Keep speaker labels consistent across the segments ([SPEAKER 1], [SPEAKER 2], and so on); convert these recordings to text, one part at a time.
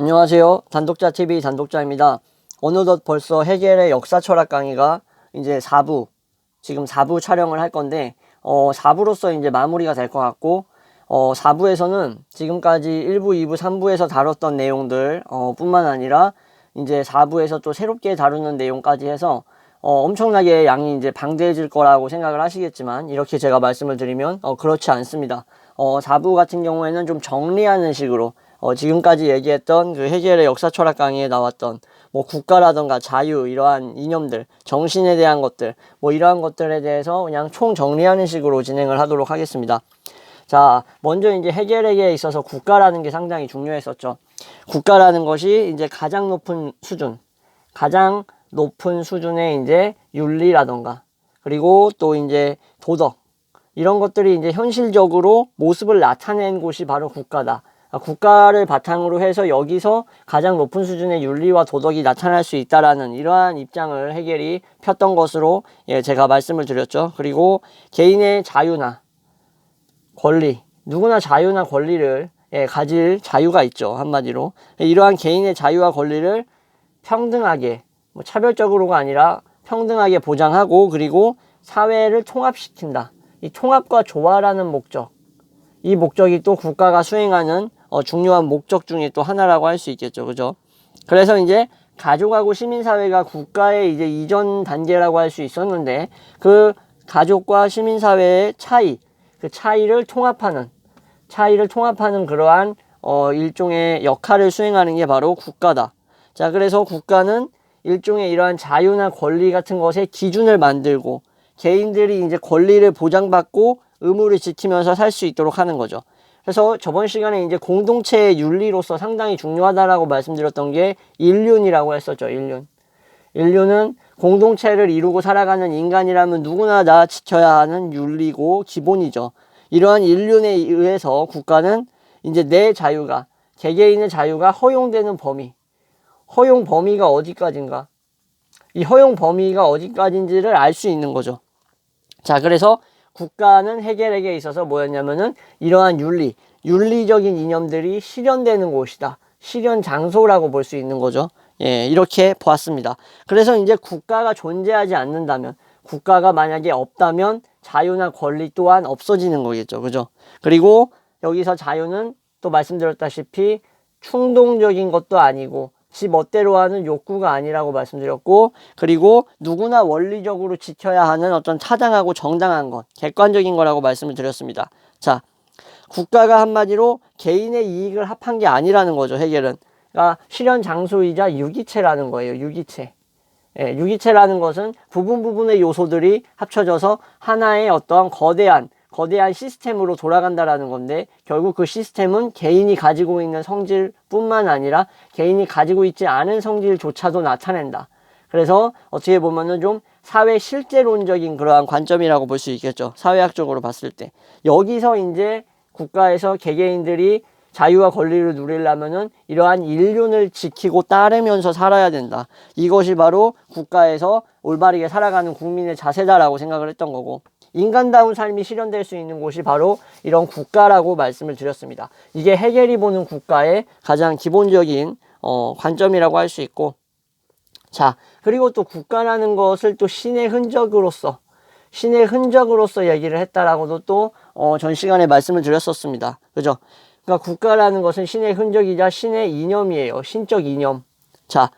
[SPEAKER 1] 안녕하세요. 단독자TV 단독자입니다. 어느덧 벌써 해겔의 역사 철학 강의가 이제 4부, 지금 4부 촬영을 할 건데, 4부로서 이제 마무리가 될 것 같고, 4부에서는 지금까지 1부, 2부, 3부에서 다뤘던 내용들, 뿐만 아니라 이제 4부에서 또 새롭게 다루는 내용까지 해서, 엄청나게 양이 이제 방대해질 거라고 생각을 하시겠지만, 이렇게 제가 말씀을 드리면, 그렇지 않습니다. 4부 같은 경우에는 좀 정리하는 식으로, 지금까지 얘기했던 그 해겔의 역사 철학 강의에 나왔던 뭐 국가라던가 자유 이러한 이념들, 정신에 대한 것들, 뭐 이러한 것들에 대해서 그냥 총 정리하는 식으로 진행을 하도록 하겠습니다. 자, 먼저 이제 해겔에게 있어서 국가라는 게 상당히 중요했었죠. 국가라는 것이 이제 가장 높은 수준의 이제 윤리라던가, 그리고 또 이제 도덕, 이런 것들이 이제 현실적으로 모습을 나타낸 곳이 바로 국가다. 국가를 바탕으로 해서 여기서 가장 높은 수준의 윤리와 도덕이 나타날 수 있다라는 이러한 입장을 해겔이 폈던 것으로 제가 말씀을 드렸죠. 그리고 개인의 자유나 권리, 누구나 자유나 권리를 가질 자유가 있죠. 한마디로 이러한 개인의 자유와 권리를 평등하게, 뭐 차별적으로가 아니라 평등하게 보장하고, 그리고 사회를 통합시킨다. 이 통합과 조화라는 목적, 이 목적이 또 국가가 수행하는 중요한 목적 중에 또 하나라고 할 수 있겠죠. 그죠? 그래서 이제 가족하고 시민사회가 국가의 이제 이전 단계라고 할 수 있었는데, 그 가족과 시민사회의 그 차이를 통합하는 그러한 일종의 역할을 수행하는 게 바로 국가다. 자, 그래서 국가는 일종의 이러한 자유나 권리 같은 것의 기준을 만들고, 개인들이 이제 권리를 보장받고 의무를 지키면서 살 수 있도록 하는 거죠. 그래서 저번 시간에 이제 공동체의 윤리로서 상당히 중요하다라고 말씀드렸던 게 인륜이라고 했었죠. 인륜은 공동체를 이루고 살아가는 인간이라면 누구나 다 지켜야 하는 윤리고 기본이죠. 이러한 인륜에 의해서 국가는 이제 내 자유가, 개개인의 자유가 허용 범위가 어디까지인가? 이 허용 범위가 어디까지인지를 알 수 있는 거죠. 자, 그래서 국가는 해겔에게 있어서 뭐였냐면은 이러한 윤리적인 이념들이 실현되는 곳이다. 실현 장소라고 볼 수 있는 거죠. 이렇게 보았습니다. 그래서 이제 국가가 존재하지 않는다면, 국가가 만약에 없다면 자유나 권리 또한 없어지는 거겠죠. 그죠? 그리고 여기서 자유는 또 말씀드렸다시피 충동적인 것도 아니고 지 멋대로 하는 욕구가 아니라고 말씀드렸고, 그리고 누구나 원리적으로 지켜야 하는 어떤 타당하고 정당한 것, 객관적인 거라고 말씀을 드렸습니다. 자, 국가가 한마디로 개인의 이익을 합한 게 아니라는 거죠. 해겔은. 그러니까 실현 장소이자 유기체라는 거예요. 유기체라는 것은 부분의 요소들이 합쳐져서 하나의 어떠한 거대한 시스템으로 돌아간다라는 건데, 결국 그 시스템은 개인이 가지고 있는 성질뿐만 아니라 개인이 가지고 있지 않은 성질조차도 나타낸다. 그래서 어떻게 보면은 좀 사회 실제론적인 그러한 관점이라고 볼 수 있겠죠. 사회학적으로 봤을 때. 여기서 이제 국가에서 개개인들이 자유와 권리를 누리려면은 이러한 인륜을 지키고 따르면서 살아야 된다. 이것이 바로 국가에서 올바르게 살아가는 국민의 자세다라고 생각을 했던 거고, 인간다운 삶이 실현될 수 있는 곳이 바로 이런 국가라고 말씀을 드렸습니다. 이게 해겔이 보는 국가의 가장 기본적인 관점이라고 할 수 있고, 자, 그리고 또 국가라는 것을 또 신의 흔적으로서 얘기를 했다라고도 또 전 시간에 말씀을 드렸었습니다. 그죠? 그러니까 국가라는 것은 신의 흔적이자 신의 이념이에요. 신적 이념. 자,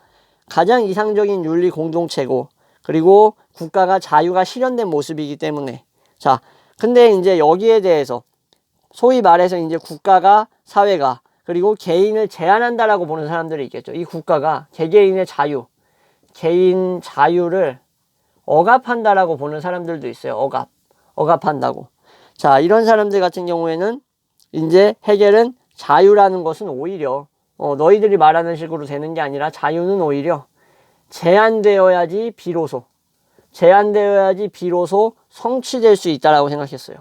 [SPEAKER 1] 가장 이상적인 윤리 공동체고, 그리고 국가가 자유가 실현된 모습이기 때문에, 자, 근데 이제 여기에 대해서 소위 말해서 이제 국가가, 사회가, 그리고 개인을 제한한다라고 보는 사람들이 있겠죠. 이 국가가 개개인의 개인 자유를 억압한다라고 보는 사람들도 있어요. 억압한다고. 자, 이런 사람들 같은 경우에는 이제 해겔은 자유라는 것은 오히려 너희들이 말하는 식으로 되는 게 아니라, 자유는 오히려 제한되어야지 비로소 성취될 수 있다라고 생각했어요.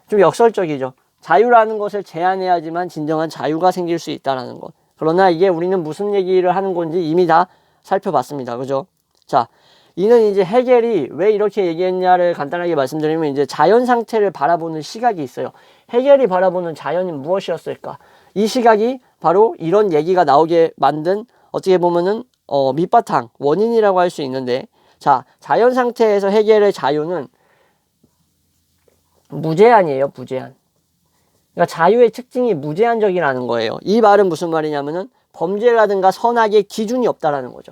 [SPEAKER 1] 좀 역설적이죠. 자유라는 것을 제한해야지만 진정한 자유가 생길 수 있다라는 것. 그러나 이게 우리는 무슨 얘기를 하는 건지 이미 다 살펴봤습니다. 그죠? 자, 이는 이제 해겔이 왜 이렇게 얘기했냐를 간단하게 말씀드리면, 이제 자연 상태를 바라보는 시각이 있어요. 해겔이 바라보는 자연이 무엇이었을까? 이 시각이 바로 이런 얘기가 나오게 만든 어떻게 보면은 밑바탕 원인이라고 할 수 있는데, 자, 자연 상태에서 해겔의 자유는 무제한이에요. 무제한. 그러니까 자유의 특징이 무제한적이라는 거예요. 이 말은 무슨 말이냐면은 범죄라든가 선악의 기준이 없다라는 거죠.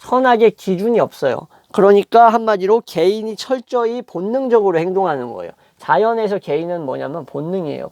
[SPEAKER 1] 선악의 기준이 없어요. 그러니까 한마디로 개인이 철저히 본능적으로 행동하는 거예요. 자연에서 개인은 뭐냐면 본능이에요.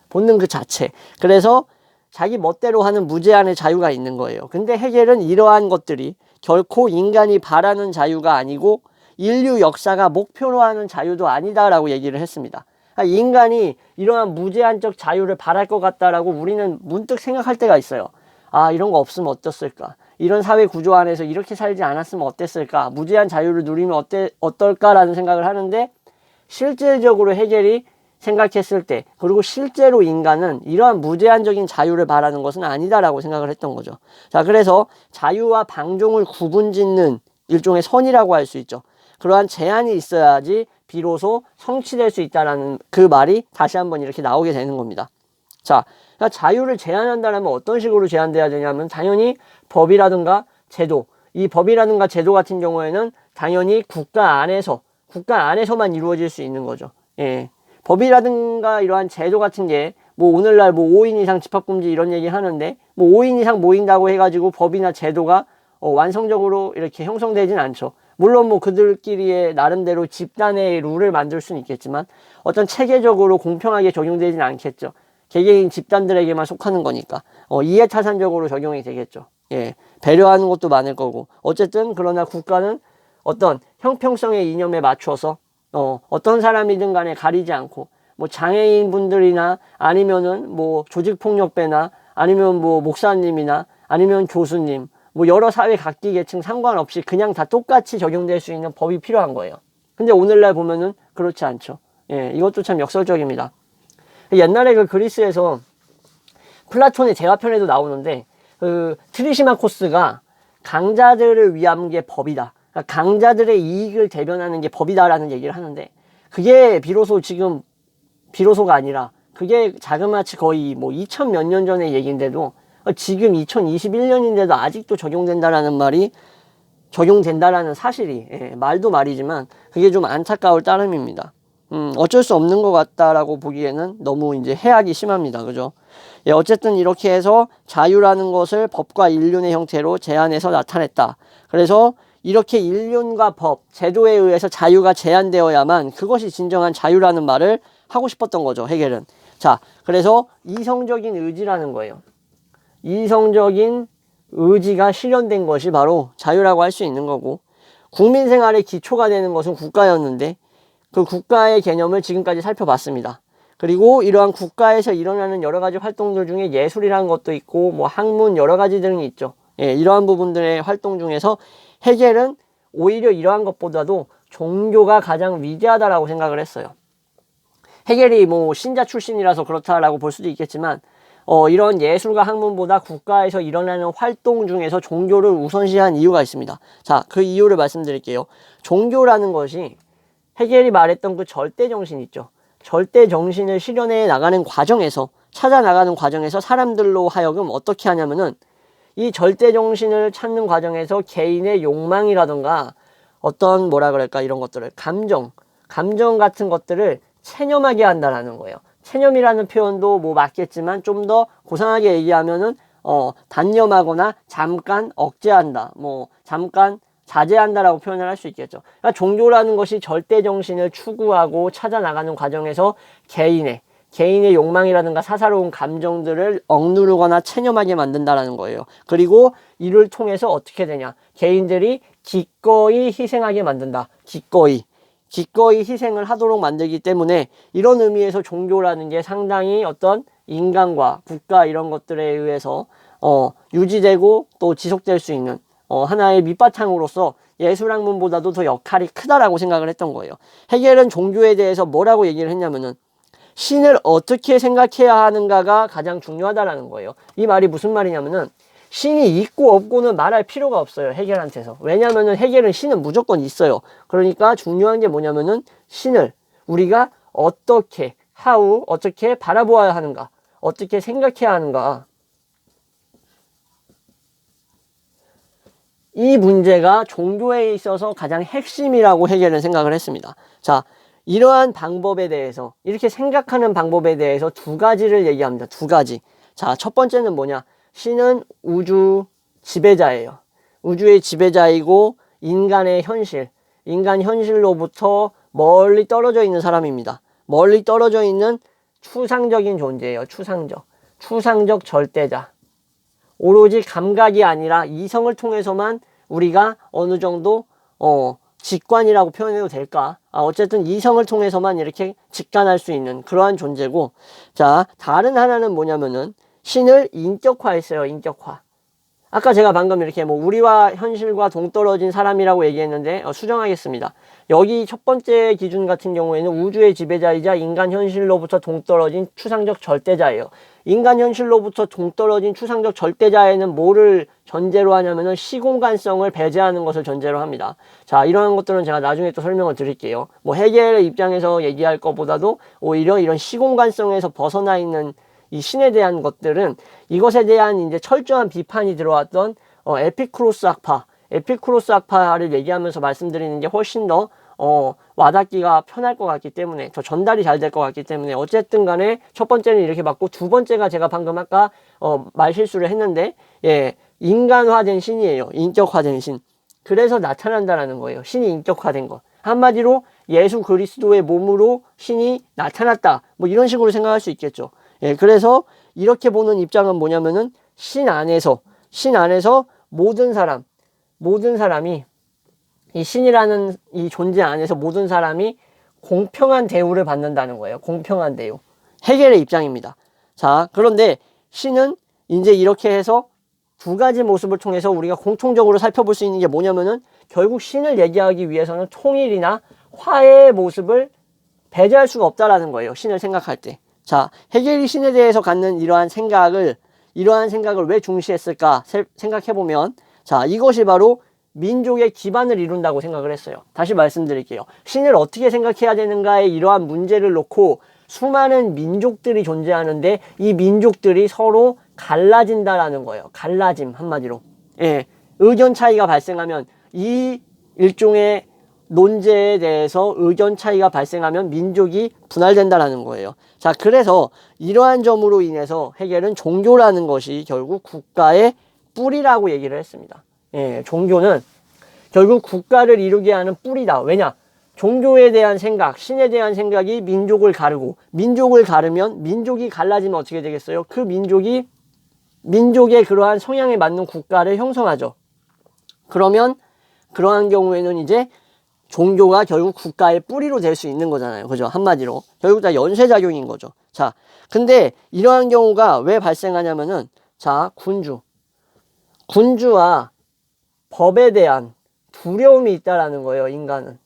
[SPEAKER 1] 본능 그 자체. 그래서 자기 멋대로 하는 무제한의 자유가 있는 거예요. 근데 해겔은 이러한 것들이 결코 인간이 바라는 자유가 아니고 인류 역사가 목표로 하는 자유도 아니다라고 얘기를 했습니다. 인간이 이러한 무제한적 자유를 바랄 것 같다라고 우리는 문득 생각할 때가 있어요. 아, 이런 거 없으면 어땠을까? 이런 사회 구조 안에서 이렇게 살지 않았으면 어땠을까? 무제한 자유를 누리면 어떨까라는 생각을 하는데, 실질적으로 해겔이 생각했을 때, 그리고 실제로 인간은 이러한 무제한적인 자유를 바라는 것은 아니다라고 생각을 했던 거죠. 자, 그래서 자유와 방종을 구분짓는 일종의 선이라고 할 수 있죠. 그러한 제한이 있어야지 비로소 성취될 수 있다라는 그 말이 다시 한번 이렇게 나오게 되는 겁니다. 자, 그러니까 자유를 제한한다면 어떤 식으로 제한돼야 되냐면 당연히 법이라든가 제도, 이 법이라든가 제도 같은 경우에는 당연히 국가 안에서만 이루어질 수 있는 거죠. 예. 법이라든가 이러한 제도 같은 게 뭐 오늘날 뭐 5인 이상 집합금지 이런 얘기 하는데, 뭐 5인 이상 모인다고 해가지고 법이나 제도가 완성적으로 이렇게 형성되진 않죠. 물론 뭐 그들끼리의 나름대로 집단의 룰을 만들 수는 있겠지만 어떤 체계적으로 공평하게 적용되진 않겠죠. 개개인 집단들에게만 속하는 거니까 이해타산적으로 적용이 되겠죠. 예, 배려하는 것도 많을 거고. 어쨌든 그러나 국가는 어떤 형평성의 이념에 맞춰서 어떤 사람이든 간에 가리지 않고, 뭐 장애인 분들이나 아니면은 뭐 조직폭력배나 아니면 뭐 목사님이나 아니면 교수님, 뭐 여러 사회 각기 계층 상관없이 그냥 다 똑같이 적용될 수 있는 법이 필요한 거예요. 근데 오늘날 보면은 그렇지 않죠. 예, 이것도 참 역설적입니다. 옛날에 그 그리스에서 플라톤의 재화편에도 나오는데, 그 트리시마코스가 강자들을 위한 게 법이다. 그러니까 강자들의 이익을 대변하는 게 법이다라는 얘기를 하는데, 그게 비로소가 아니라 그게 자그마치 거의 뭐 2000 몇 년 전의 얘기인데도 지금 2021년인데도 아직도 적용된다라는 사실이, 말도 말이지만 그게 좀 안타까울 따름입니다. 어쩔 수 없는 것 같다라고 보기에는 너무 이제 해악이 심합니다. 그죠? 예, 어쨌든 이렇게 해서 자유라는 것을 법과 인륜의 형태로 제한해서 나타냈다. 그래서 이렇게 인륜과 법, 제도에 의해서 자유가 제한되어야만 그것이 진정한 자유라는 말을 하고 싶었던 거죠, 해겔은. 자, 그래서 이성적인 의지라는 거예요. 이성적인 의지가 실현된 것이 바로 자유라고 할 수 있는 거고, 국민 생활의 기초가 되는 것은 국가였는데 그 국가의 개념을 지금까지 살펴봤습니다. 그리고 이러한 국가에서 일어나는 여러 가지 활동들 중에 예술이라는 것도 있고 뭐 학문 여러 가지 등이 있죠. 예, 이러한 부분들의 활동 중에서 해겔은 오히려 이러한 것보다도 종교가 가장 위대하다라고 생각을 했어요. 해겔이 뭐 신자 출신이라서 그렇다라고 볼 수도 있겠지만 이런 예술과 학문보다 국가에서 일어나는 활동 중에서 종교를 우선시한 이유가 있습니다. 자, 그 이유를 말씀드릴게요. 종교라는 것이 해겔이 말했던 그 절대정신 있죠. 절대정신을 실현해 나가는 과정에서, 찾아 나가는 과정에서 사람들로 하여금 어떻게 하냐면은 이 절대정신을 찾는 과정에서 개인의 욕망이라던가 어떤 이런 것들을 감정 같은 것들을 체념하게 한다라는 거예요. 체념이라는 표현도 뭐 맞겠지만 좀 더 고상하게 얘기하면은 단념하거나 잠깐 억제한다, 뭐 잠깐 자제한다라고 표현을 할 수 있겠죠. 그러니까 종교라는 것이 절대정신을 추구하고 찾아 나가는 과정에서 개인의 욕망이라든가 사사로운 감정들을 억누르거나 체념하게 만든다라는 거예요. 그리고 이를 통해서 어떻게 되냐? 개인들이 기꺼이 희생하게 만든다. 기꺼이 희생을 하도록 만들기 때문에 이런 의미에서 종교라는 게 상당히 어떤 인간과 국가 이런 것들에 의해서 유지되고 또 지속될 수 있는 하나의 밑바탕으로서 예술학문보다도 더 역할이 크다라고 생각을 했던 거예요. 해겔은 종교에 대해서 뭐라고 얘기를 했냐면은 신을 어떻게 생각해야 하는가가 가장 중요하다라는 거예요. 이 말이 무슨 말이냐면은 신이 있고 없고는 말할 필요가 없어요, 해겔한테서. 왜냐면은 해겔은 신은 무조건 있어요. 그러니까 중요한 게 뭐냐면은 신을 우리가 어떻게 바라보아야 하는가, 어떻게 생각해야 하는가? 이 문제가 종교에 있어서 가장 핵심이라고 해겔은 생각을 했습니다. 자, 이러한 방법에 대해서, 이렇게 생각하는 방법에 대해서 두 가지를 얘기합니다. 두 가지. 자, 첫 번째는 뭐냐? 신은 우주 지배자예요. 우주의 지배자이고 인간의 현실, 인간 현실로부터 멀리 떨어져 있는 사람입니다. 멀리 떨어져 있는 추상적인 존재예요. 추상적 절대자. 오로지 감각이 아니라 이성을 통해서만 우리가 어느 정도 직관이라고 표현해도 될까? 어쨌든 이성을 통해서만 이렇게 직관할 수 있는 그러한 존재고, 자, 다른 하나는 뭐냐면은 신을 인격화했어요. 인격화. 아까 제가 방금 이렇게 뭐 우리와 현실과 동떨어진 사람이라고 얘기했는데 수정하겠습니다. 여기 첫 번째 기준 같은 경우에는 우주의 지배자이자 인간 현실로부터 동떨어진 추상적 절대자예요. 인간 현실로부터 동떨어진 추상적 절대자에는 뭐를 전제로 하냐면은 시공간성을 배제하는 것을 전제로 합니다. 자, 이러한 것들은 제가 나중에 또 설명을 드릴게요. 뭐 해겔의 입장에서 얘기할 것보다도 오히려 이런 시공간성에서 벗어나 있는 이 신에 대한 것들은 이것에 대한 이제 철저한 비판이 들어왔던 에피쿠로스 학파를 얘기하면서 말씀드리는 게 훨씬 더 와닿기가 편할 것 같기 때문에, 더 전달이 잘 될 것 같기 때문에, 어쨌든 간에 첫 번째는 이렇게 봤고, 두 번째가 제가 방금 아까 말실수를 했는데, 예, 인간화된 신이에요. 인격화된 신. 그래서 나타난다라는 거예요. 신이 인격화된 거. 한마디로 예수 그리스도의 몸으로 신이 나타났다. 뭐 이런 식으로 생각할 수 있겠죠. 예, 그래서 이렇게 보는 입장은 뭐냐면은 신 안에서 모든 사람이 이 신이라는 이 존재 안에서 모든 사람이 공평한 대우를 받는다는 거예요. 공평한 대우. 해겔의 입장입니다. 자, 그런데 신은 이제 이렇게 해서 두 가지 모습을 통해서 우리가 공통적으로 살펴볼 수 있는 게 뭐냐면은 결국 신을 얘기하기 위해서는 통일이나 화해의 모습을 배제할 수가 없다라는 거예요. 신을 생각할 때. 자, 해겔이 신에 대해서 갖는 이러한 생각을 왜 중시했을까 생각해보면, 자, 이것이 바로 민족의 기반을 이룬다고 생각을 했어요. 다시 말씀드릴게요. 신을 어떻게 생각해야 되는가에 이러한 문제를 놓고 수많은 민족들이 존재하는데 이 민족들이 서로 갈라진다라는 거예요. 갈라짐, 한마디로. 예, 의견 차이가 발생하면, 이 일종의 논제에 대해서 의견 차이가 발생하면 민족이 분할된다라는 거예요. 자, 그래서 이러한 점으로 인해서 해겔은 종교라는 것이 결국 국가의 뿌리라고 얘기를 했습니다. 예, 종교는 결국 국가를 이루게 하는 뿌리다. 왜냐? 종교에 대한 생각, 신에 대한 생각이 민족을 가르고, 민족을 가르면 민족이 갈라지면 어떻게 되겠어요? 그 민족의 그러한 성향에 맞는 국가를 형성하죠. 그러면 그러한 경우에는 이제 종교가 결국 국가의 뿌리로 될 수 있는 거잖아요. 그죠? 한마디로. 결국 다 연쇄작용인 거죠. 자, 근데 이러한 경우가 왜 발생하냐면은, 자, 군주와 법에 대한 두려움이 있다라는 거예요, 인간은.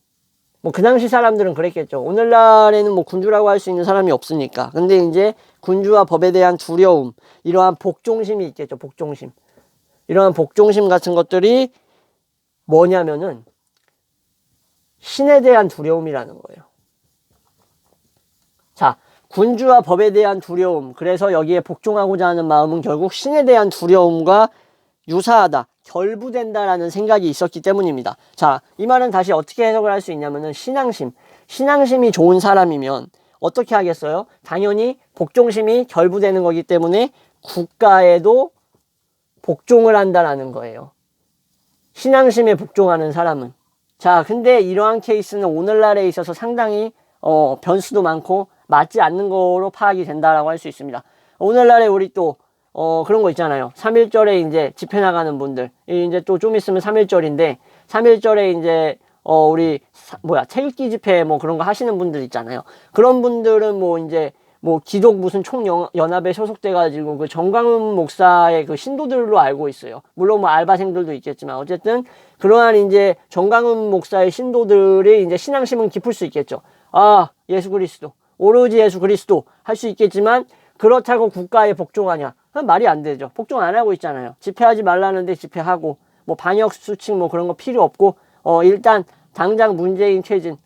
[SPEAKER 1] 뭐 그 당시 사람들은 그랬겠죠. 오늘날에는 뭐 군주라고 할 수 있는 사람이 없으니까. 근데 이제 군주와 법에 대한 두려움, 이러한 복종심이 있겠죠. 복종심. 이러한 복종심 같은 것들이 뭐냐면은 신에 대한 두려움이라는 거예요. 자, 군주와 법에 대한 두려움, 그래서 여기에 복종하고자 하는 마음은 결국 신에 대한 두려움과 유사하다, 결부된다라는 생각이 있었기 때문입니다. 자, 이 말은 다시 어떻게 해석을 할 수 있냐면은 신앙심이 좋은 사람이면 어떻게 하겠어요? 당연히 복종심이 결부되는 거기 때문에 국가에도 복종을 한다라는 거예요. 신앙심에 복종하는 사람은. 자, 근데 이러한 케이스는 오늘날에 있어서 상당히 변수도 많고 맞지 않는 거로 파악이 된다라고 할 수 있습니다. 오늘날에 우리 또 그런 거 있잖아요. 3.1절에 이제 집회 나가는 분들, 이제 또 좀 있으면 3.1절인데 3.1절에 이제 우리 책 읽기 집회 뭐 그런 거 하시는 분들 있잖아요. 그런 분들은 뭐 이제 뭐 기독 무슨 총연합에 소속돼가지고 그 정광훈 목사의 그 신도들로 알고 있어요. 물론 뭐 알바생들도 있겠지만 어쨌든 그러한 이제 정광훈 목사의 신도들이 이제 신앙심은 깊을 수 있겠죠. 아, 예수 그리스도, 오로지 예수 그리스도 할 수 있겠지만 그렇다고 국가에 복종하냐? 말이 안 되죠. 복종 안 하고 있잖아요. 집회하지 말라는데 집회하고, 뭐 방역 수칙 뭐 그런 거 필요 없고, 일단 당장 문재인 퇴진,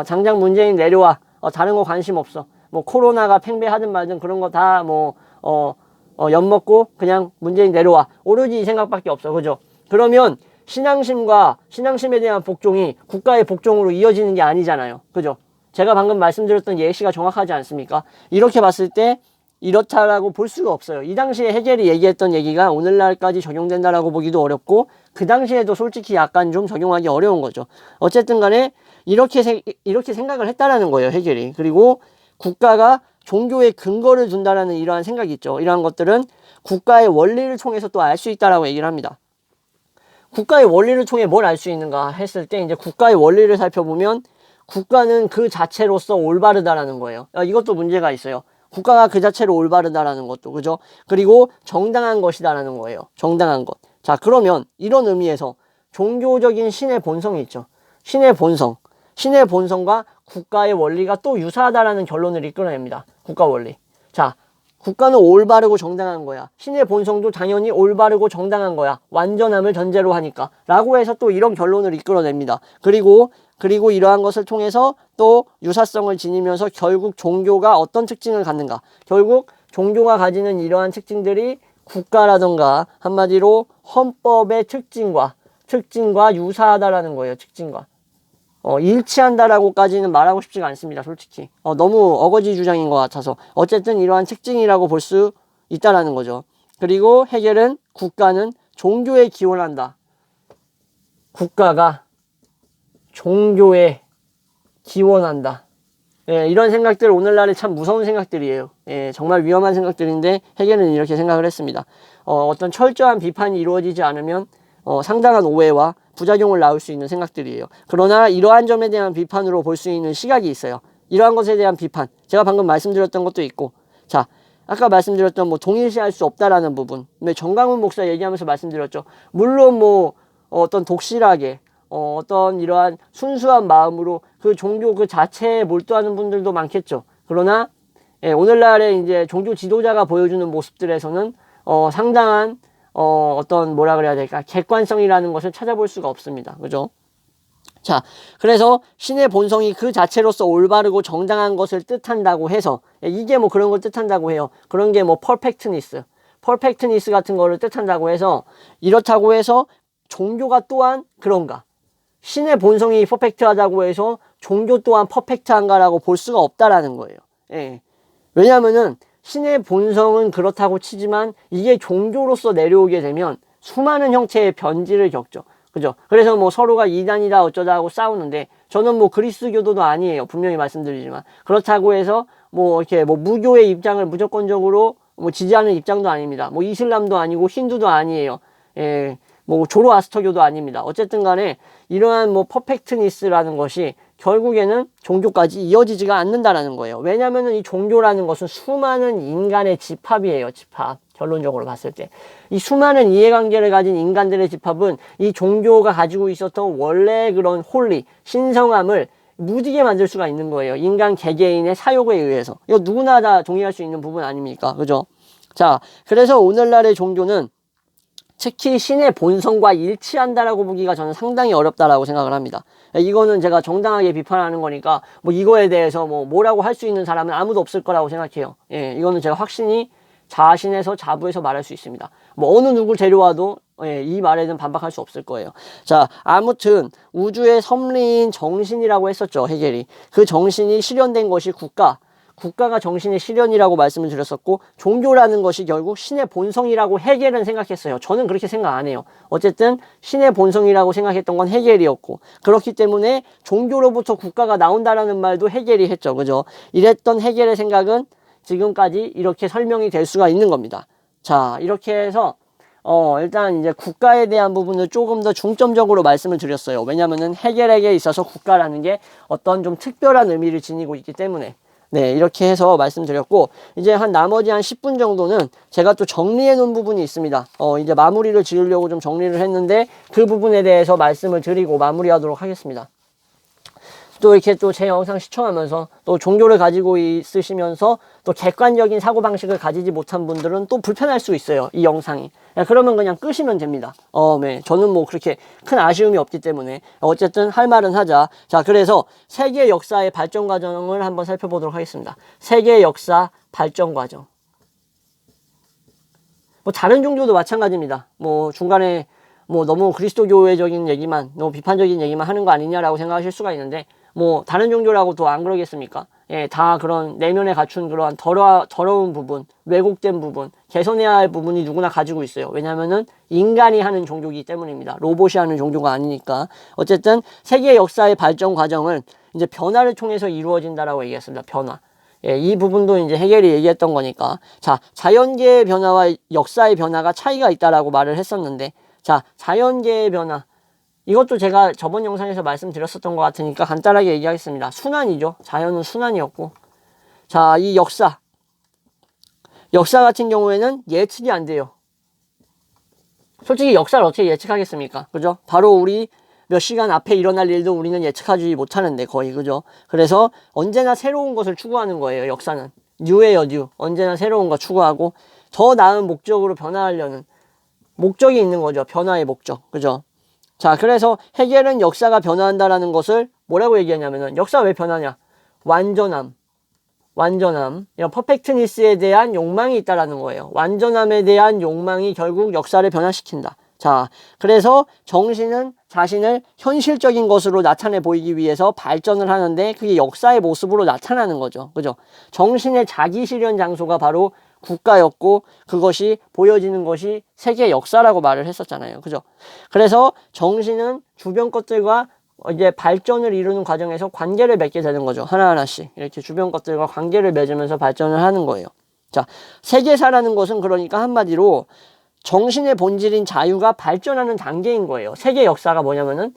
[SPEAKER 1] 당장 문재인 내려와, 다른 거 관심 없어. 뭐 코로나가 팽배하든 말든 그런 거 다 뭐 엿먹고 그냥 문재인 내려와. 오로지 이 생각밖에 없어. 그죠? 그러면 신앙심과 신앙심에 대한 복종이 국가의 복종으로 이어지는 게 아니잖아요. 그죠? 제가 방금 말씀드렸던 예시가 정확하지 않습니까? 이렇게 봤을 때 이렇다라고 볼 수가 없어요. 이 당시에 헤겔이 얘기했던 얘기가 오늘날까지 적용된다라고 보기도 어렵고 그 당시에도 솔직히 약간 좀 적용하기 어려운 거죠. 어쨌든 간에 이렇게 생각을 했다라는 거예요, 헤겔이. 그리고 국가가 종교의 근거를 둔다라는 이러한 생각이 있죠. 이러한 것들은 국가의 원리를 통해서 또 알 수 있다라고 얘기를 합니다. 국가의 원리를 통해 뭘 알 수 있는가 했을 때 이제 국가의 원리를 살펴보면 국가는 그 자체로서 올바르다라는 거예요. 이것도 문제가 있어요. 국가가 그 자체로 올바르다라는 것도, 그죠? 그리고 정당한 것이다라는 거예요. 정당한 것. 자, 그러면 이런 의미에서 종교적인 신의 본성이 있죠. 신의 본성과 국가의 원리가 또 유사하다라는 결론을 이끌어냅니다. 국가 원리. 자, 국가는 올바르고 정당한 거야. 신의 본성도 당연히 올바르고 정당한 거야. 완전함을 전제로 하니까. 라고 해서 또 이런 결론을 이끌어냅니다. 그리고 이러한 것을 통해서 또 유사성을 지니면서 결국 종교가 어떤 특징을 갖는가. 결국 종교가 가지는 이러한 특징들이 국가라던가 한마디로 헌법의 특징과 유사하다라는 거예요. 특징과. 일치한다라고까지는 말하고 싶지가 않습니다. 솔직히. 너무 어거지 주장인 것 같아서. 어쨌든 이러한 특징이라고 볼 수 있다라는 거죠. 그리고 헤겔은 국가는 종교에 기원한다. 국가가 종교에 기원한다. 예, 이런 생각들 오늘날에 참 무서운 생각들이에요. 예, 정말 위험한 생각들인데 헤겔은 이렇게 생각을 했습니다. 어떤 철저한 비판이 이루어지지 않으면 상당한 오해와 부작용을 낳을 수 있는 생각들이에요. 그러나 이러한 점에 대한 비판으로 볼 수 있는 시각이 있어요. 이러한 것에 대한 비판. 제가 방금 말씀드렸던 것도 있고, 자, 아까 말씀드렸던 뭐 동일시할 수 없다라는 부분. 근데 정강훈 목사 얘기하면서 말씀드렸죠. 물론 뭐 어떤 독실하게 어떤 이러한 순수한 마음으로 그 종교 그 자체에 몰두하는 분들도 많겠죠. 그러나 오늘날의 이제 종교 지도자가 보여주는 모습들에서는 상당한 어떤 뭐라 그래야 될까 객관성이라는 것을 찾아볼 수가 없습니다. 그죠? 자, 그래서 신의 본성이 그 자체로서 올바르고 정당한 것을 뜻한다고 해서 이게 뭐 그런 걸 뜻한다고 해요. 그런 게 뭐 퍼펙트니스 같은 거를 뜻한다고 해서 이렇다고 해서 종교가 또한 그런가? 신의 본성이 퍼펙트하다고 해서 종교 또한 퍼펙트한가라고 볼 수가 없다라는 거예요. 예. 왜냐하면은 신의 본성은 그렇다고 치지만 이게 종교로서 내려오게 되면 수많은 형태의 변질을 겪죠. 그죠? 그래서 뭐 서로가 이단이다 어쩌다 하고 싸우는데 저는 뭐 그리스도교도도 아니에요. 분명히 말씀드리지만 그렇다고 해서 뭐 이렇게 뭐 무교의 입장을 무조건적으로 뭐 지지하는 입장도 아닙니다. 뭐 이슬람도 아니고 힌두도 아니에요. 예. 뭐 조로아스터교도 아닙니다. 어쨌든 간에 이러한 뭐 퍼펙트니스라는 것이 결국에는 종교까지 이어지지가 않는다라는 거예요. 왜냐면은 이 종교라는 것은 수많은 인간의 집합이에요. 집합. 결론적으로 봤을 때. 이 수많은 이해관계를 가진 인간들의 집합은 이 종교가 가지고 있었던 원래 그런 홀리, 신성함을 무디게 만들 수가 있는 거예요. 인간 개개인의 사욕에 의해서. 이거 누구나 다 동의할 수 있는 부분 아닙니까? 그죠? 자, 그래서 오늘날의 종교는 특히 신의 본성과 일치한다라고 보기가 저는 상당히 어렵다라고 생각을 합니다. 이거는 제가 정당하게 비판하는 거니까 뭐 이거에 대해서 뭐라고 할 수 있는 사람은 아무도 없을 거라고 생각해요. 예, 이거는 제가 확신이 자신에서 자부해서 말할 수 있습니다. 뭐 어느 누굴 데려와도 이 말에는 반박할 수 없을 거예요. 자, 아무튼 우주의 섭리인 정신이라고 했었죠, 헤겔이. 그 정신이 실현된 것이 국가가 정신의 실현이라고 말씀을 드렸었고 종교라는 것이 결국 신의 본성이라고 헤겔은 생각했어요. 저는 그렇게 생각 안 해요. 어쨌든 신의 본성이라고 생각했던 건 헤겔이었고 그렇기 때문에 종교로부터 국가가 나온다라는 말도 헤겔이 했죠. 그죠? 이랬던 헤겔의 생각은 지금까지 이렇게 설명이 될 수가 있는 겁니다. 자, 이렇게 해서 일단 이제 국가에 대한 부분을 조금 더 중점적으로 말씀을 드렸어요. 왜냐면은 헤겔에게 있어서 국가라는 게 어떤 좀 특별한 의미를 지니고 있기 때문에 네, 이렇게 해서 말씀드렸고 이제 나머지 한 10분 정도는 제가 또 정리해 놓은 부분이 있습니다. 이제 마무리를 지으려고 좀 정리를 했는데 그 부분에 대해서 말씀을 드리고 마무리하도록 하겠습니다. 또 이렇게 또 제 영상 시청하면서 또 종교를 가지고 있으시면서 또 객관적인 사고방식을 가지지 못한 분들은 또 불편할 수 있어요. 이 영상이. 그러면 그냥 끄시면 됩니다. 네. 저는 뭐 그렇게 큰 아쉬움이 없기 때문에 어쨌든 할 말은 하자. 자, 그래서 세계 역사의 발전 과정을 한번 살펴보도록 하겠습니다. 세계 역사 발전 과정. 뭐 다른 종교도 마찬가지입니다. 뭐 중간에 뭐 너무 그리스도교회적인 얘기만, 너무 비판적인 얘기만 하는 거 아니냐라고 생각하실 수가 있는데, 뭐 다른 종교라고 또 안 그러겠습니까? 예, 다 그런 내면에 갖춘 그러한 더러운 부분, 왜곡된 부분, 개선해야 할 부분이 누구나 가지고 있어요. 왜냐면은 인간이 하는 종교이기 때문입니다. 로봇이 하는 종교가 아니니까. 어쨌든 세계 역사의 발전 과정은 이제 변화를 통해서 이루어진다라고 얘기했습니다. 변화. 예, 이 부분도 이제 해겔이 얘기했던 거니까. 자, 자연계의 변화와 역사의 변화가 차이가 있다라고 말을 했었는데, 자, 자연계의 변화. 이것도 제가 저번 영상에서 말씀드렸었던 것 같으니까 간단하게 얘기하겠습니다. 순환이죠. 자연은 순환이었고. 자, 이 역사. 역사 같은 경우에는 예측이 안 돼요. 솔직히 역사를 어떻게 예측하겠습니까? 그죠? 바로 우리 몇 시간 앞에 일어날 일도 우리는 예측하지 못하는데 거의, 그죠? 그래서 언제나 새로운 것을 추구하는 거예요. 역사는 뉴예요, 뉴. 언제나 새로운 거 추구하고 더 나은 목적으로 변화하려는 목적이 있는 거죠. 변화의 목적, 그죠? 자, 그래서 해겔은 역사가 변화한다라는 것을 뭐라고 얘기하냐면은, 역사가 왜 변하냐? 완전함, 이런 퍼펙트니스에 대한 욕망이 있다라는 거예요. 완전함에 대한 욕망이 결국 역사를 변화시킨다. 자, 그래서 정신은 자신을 현실적인 것으로 나타내 보이기 위해서 발전을 하는데, 그게 역사의 모습으로 나타나는 거죠. 그죠? 정신의 자기 실현 장소가 바로 국가였고, 그것이 보여지는 것이 세계 역사라고 말을 했었잖아요. 그죠? 그래서 정신은 주변 것들과 이제 발전을 이루는 과정에서 관계를 맺게 되는 거죠. 하나하나씩. 이렇게 주변 것들과 관계를 맺으면서 발전을 하는 거예요. 자, 세계사라는 것은 그러니까 한마디로 정신의 본질인 자유가 발전하는 단계인 거예요. 세계 역사가 뭐냐면은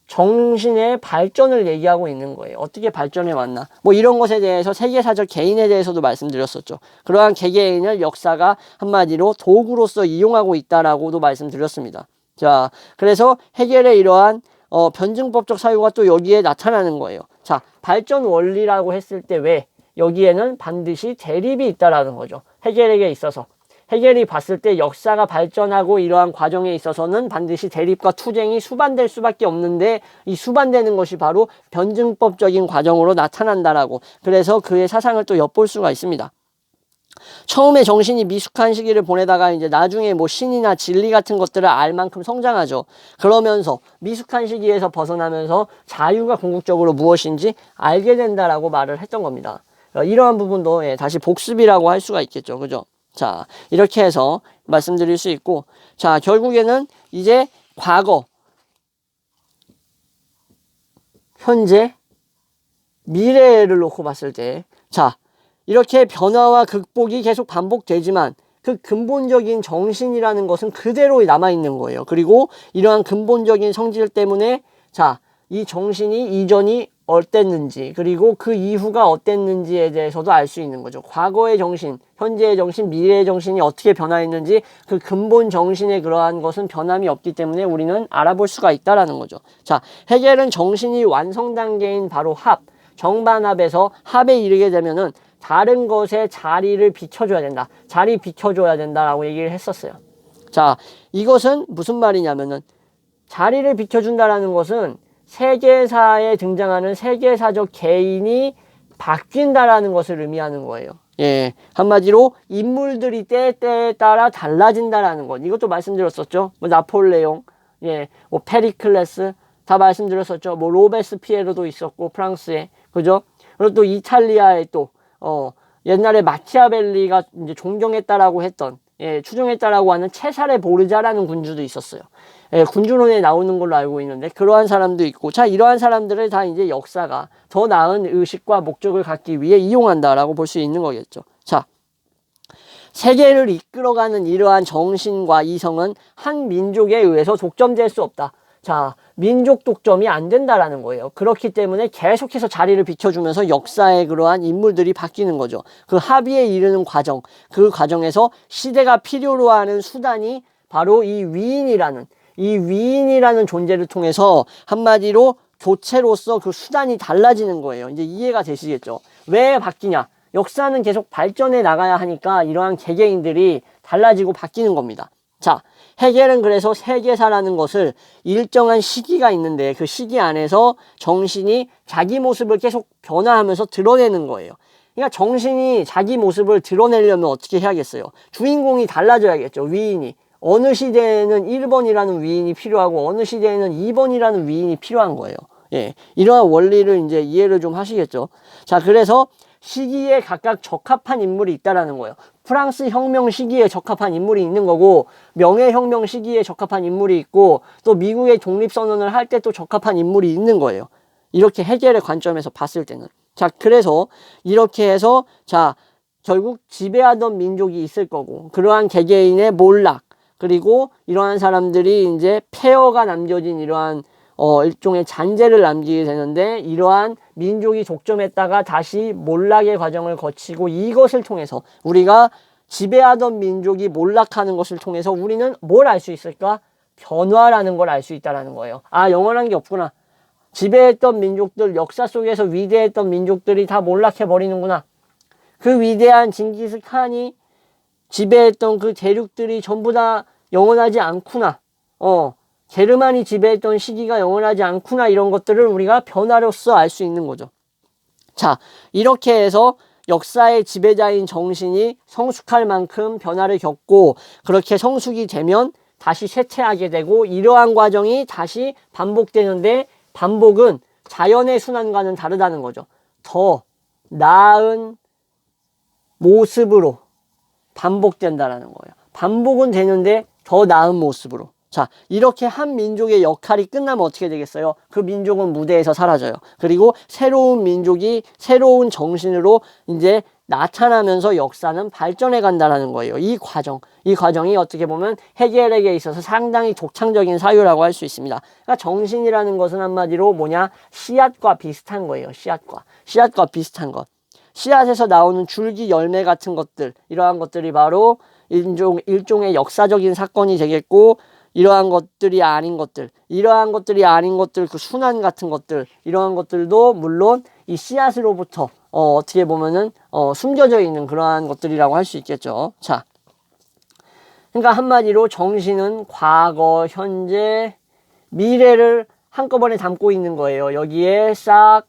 [SPEAKER 1] 정신의 발전을 얘기하고 있는 거예요. 어떻게 발전해 왔나. 뭐 이런 것에 대해서 세계사적 개인에 대해서도 말씀드렸었죠. 그러한 개개인을 역사가 한마디로 도구로서 이용하고 있다라고도 말씀드렸습니다. 자, 그래서 해겔의 이러한 변증법적 사유가 또 여기에 나타나는 거예요. 자, 발전 원리라고 했을 때 왜 여기에는 반드시 대립이 있다라는 거죠. 해겔에게 있어서. 해겔이 봤을 때 역사가 발전하고 이러한 과정에 있어서는 반드시 대립과 투쟁이 수반될 수밖에 없는데, 이 수반되는 것이 바로 변증법적인 과정으로 나타난다라고. 그래서 그의 사상을 또 엿볼 수가 있습니다. 처음에 정신이 미숙한 시기를 보내다가 이제 나중에 뭐 신이나 진리 같은 것들을 알 만큼 성장하죠. 그러면서 미숙한 시기에서 벗어나면서 자유가 궁극적으로 무엇인지 알게 된다라고 말을 했던 겁니다. 이러한 부분도 다시 복습이라고 할 수가 있겠죠. 그죠? 자, 이렇게 해서 말씀드릴 수 있고, 자, 결국에는 이제 과거, 현재, 미래를 놓고 봤을 때, 자, 이렇게 변화와 극복이 계속 반복되지만 그 근본적인 정신이라는 것은 그대로 남아있는 거예요. 그리고 이러한 근본적인 성질 때문에, 자, 이 정신이 이전이 어땠는지, 그리고 그 이후가 어땠는지에 대해서도 알 수 있는 거죠. 과거의 정신, 현재의 정신, 미래의 정신이 어떻게 변화했는지 그 근본 정신의 그러한 것은 변함이 없기 때문에 우리는 알아볼 수가 있다라는 거죠. 자, 해겔은 정신이 완성 단계인 바로 합, 정반합에서 합에 이르게 되면은 다른 것에 자리를 비춰줘야 된다. 자리 비켜줘야 된다라고 얘기를 했었어요. 자, 이것은 무슨 말이냐면은, 자리를 비켜준다라는 것은 세계사에 등장하는 세계사적 개인이 바뀐다라는 것을 의미하는 거예요. 예, 한마디로 인물들이 때에 따라 달라진다라는 것. 이것도 말씀드렸었죠. 뭐 나폴레옹, 예, 뭐 페리클레스 다 말씀드렸었죠. 뭐 로베스피에르도 있었고 프랑스에, 그죠? 그리고 또 이탈리아에 또 옛날에 마키아벨리가 이제 존경했다라고 했던, 예, 추종했다라고 하는 체사레 보르자라는 군주도 있었어요. 예, 군주론에 나오는 걸로 알고 있는데 그러한 사람도 있고, 자, 이러한 사람들을 다 이제 역사가 더 나은 의식과 목적을 갖기 위해 이용한다라고 볼 수 있는 거겠죠. 자, 세계를 이끌어가는 이러한 정신과 이성은 한 민족에 의해서 독점될 수 없다. 자, 민족 독점이 안 된다라는 거예요. 그렇기 때문에 계속해서 자리를 비켜주면서 역사의 그러한 인물들이 바뀌는 거죠. 그 합의에 이르는 과정, 그 과정에서 시대가 필요로 하는 수단이 바로 이 위인이라는 존재를 통해서 한마디로 교체로서 그 수단이 달라지는 거예요. 이제 이해가 되시겠죠? 왜 바뀌냐? 역사는 계속 발전해 나가야 하니까 이러한 개개인들이 달라지고 바뀌는 겁니다. 자, 해겔은 그래서 세계사라는 것을 일정한 시기가 있는데 그 시기 안에서 정신이 자기 모습을 계속 변화하면서 드러내는 거예요. 그러니까 정신이 자기 모습을 드러내려면 어떻게 해야겠어요? 주인공이 달라져야겠죠. 위인이. 어느 시대에는 1번이라는 위인이 필요하고 어느 시대에는 2번이라는 위인이 필요한 거예요. 예, 이러한 원리를 이제 이해를 좀 하시겠죠. 자, 그래서 시기에 각각 적합한 인물이 있다라는 거예요. 프랑스 혁명 시기에 적합한 인물이 있는 거고, 명예혁명 시기에 적합한 인물이 있고, 또 미국의 독립선언을 할 때 또 적합한 인물이 있는 거예요. 이렇게 해겔의 관점에서 봤을 때는. 자, 그래서 이렇게 해서 자, 결국 지배하던 민족이 있을 거고, 그러한 개개인의 몰락, 그리고 이러한 사람들이 이제 폐허가 남겨진 이러한 일종의 잔재를 남기게 되는데, 이러한 민족이 독점했다가 다시 몰락의 과정을 거치고, 이것을 통해서 우리가 지배하던 민족이 몰락하는 것을 통해서 우리는 뭘 알 수 있을까? 변화라는 걸 알 수 있다는 거예요. 아, 영원한 게 없구나. 지배했던 민족들, 역사 속에서 위대했던 민족들이 다 몰락해 버리는구나. 그 위대한 징기스칸이 지배했던 그 대륙들이 전부 다 영원하지 않구나. 게르만이 지배했던 시기가 영원하지 않구나. 이런 것들을 우리가 변화로서 알 수 있는 거죠. 자, 이렇게 해서 역사의 지배자인 정신이 성숙할 만큼 변화를 겪고, 그렇게 성숙이 되면 다시 쇠퇴하게 되고, 이러한 과정이 다시 반복되는데, 반복은 자연의 순환과는 다르다는 거죠. 더 나은 모습으로 반복된다라는 거예요. 반복은 되는데 더 나은 모습으로. 자, 이렇게 한 민족의 역할이 끝나면 어떻게 되겠어요? 그 민족은 무대에서 사라져요. 그리고 새로운 민족이 새로운 정신으로 이제 나타나면서 역사는 발전해 간다는 거예요. 이 과정이 어떻게 보면 해겔에게 있어서 상당히 독창적인 사유라고 할 수 있습니다. 그러니까 정신이라는 것은 한마디로 뭐냐? 씨앗과 비슷한 거예요. 씨앗과 비슷한 것. 씨앗에서 나오는 줄기, 열매 같은 것들, 이러한 것들이 바로 일종의 역사적인 사건이 되겠고, 이러한 것들이 아닌 것들, 그 순환 같은 것들, 이러한 것들도 물론 이 씨앗으로부터 어떻게 보면은 숨겨져 있는 그러한 것들이라고 할 수 있겠죠. 자, 그러니까 한마디로 정신은 과거, 현재, 미래를 한꺼번에 담고 있는 거예요. 여기에 싹,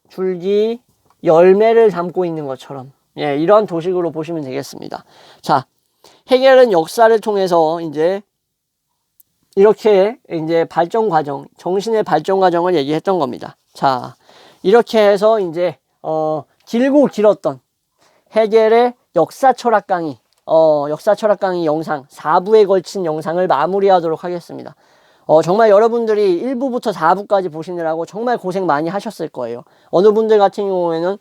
[SPEAKER 1] 줄기, 열매를 담고 있는 것처럼, 예, 이런 도식으로 보시면 되겠습니다. 자, 해겔은 역사를 통해서 이제 이렇게 이제 발전 과정, 정신의 발전 과정을 얘기했던 겁니다. 자, 이렇게 해서 이제 길고 길었던 해겔의 역사 철학 강의 영상 4부에 걸친 영상을 마무리하도록 하겠습니다. 정말 여러분들이 1부부터 4부까지 보시느라고 정말 고생 많이 하셨을 거예요. 어느 분들 같은 경우에는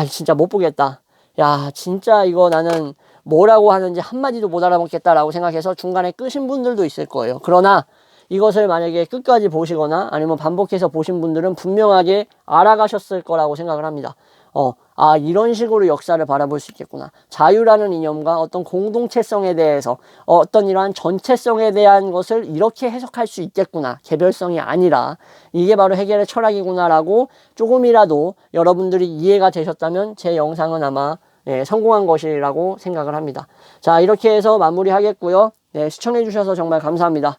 [SPEAKER 1] 진짜 못 보겠다. 야, 진짜 이거 나는 뭐라고 하는지 한마디도 못 알아먹겠다라고 생각해서 중간에 끄신 분들도 있을 거예요. 그러나 이것을 만약에 끝까지 보시거나 아니면 반복해서 보신 분들은 분명하게 알아가셨을 거라고 생각을 합니다. 이런 식으로 역사를 바라볼 수 있겠구나. 자유라는 이념과 어떤 공동체성에 대해서 어떤 이러한 전체성에 대한 것을 이렇게 해석할 수 있겠구나. 개별성이 아니라 이게 바로 해겔의 철학이구나라고 조금이라도 여러분들이 이해가 되셨다면 제 영상은 아마 성공한 것이라고 생각을 합니다. 자, 이렇게 해서 마무리하겠고요. 네, 시청해 주셔서 정말 감사합니다.